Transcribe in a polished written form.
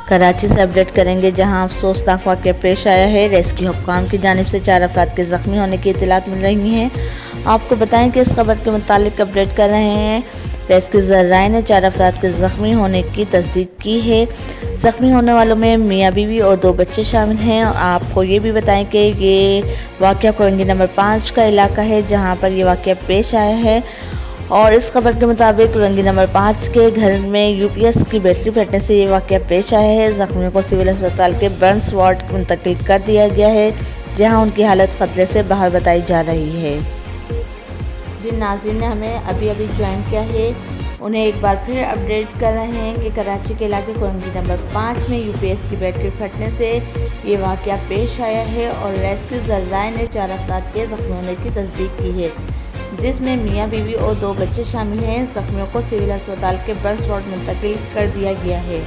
कराची से अपडेट करेंगे, जहां अफसोसनाक वाक़या पेश आया है। रेस्क्यू हुक्काम की जानिब से 4 अफराद के ज़ख्मी होने की इत्तलात मिल रही हैं। आपको बताएं कि इस खबर के मुतालिक अपडेट कर रहे हैं। रेस्क्यू ज़राए ने 4 अफराद के ज़ख्मी होने की तस्दीक की है। ज़ख्मी होने वालों में मियाँ बीवी और 2 बच्चे शामिल हैं। आपको ये भी बताएं कि ये वाक़या कोरंगी नंबर 5 का इलाका है, जहाँ पर ये वाक़या पेश आया है। और इस खबर के मुताबिक कोरंगी नंबर 5 के घर में यूपीएस की बैटरी फटने से ये वाक़या पेश आया है। ज़ख्मियों को सिविल अस्पताल के बर्न्स वार्ड मुंतकिल कर दिया गया है, जहां उनकी हालत खतरे से बाहर बताई जा रही है। जिन नाज़रीन ने हमें अभी ज्वाइन किया है, उन्हें एक बार फिर अपडेट कर रहे हैं कि कराची के इलाके कोरंगी नंबर 5 में यूपीएस की बैटरी फटने से ये वाक़या पेश आया है और रेस्क्यू ज़राए ने 4 अफराद के ज़ख्मी होने की तस्दीक की है, जिसमें मियाँ बीवी और 2 बच्चे शामिल हैं। ज़ख्मियों को सिविल अस्पताल के बर्न्स वार्ड मुंतकिल कर दिया गया है।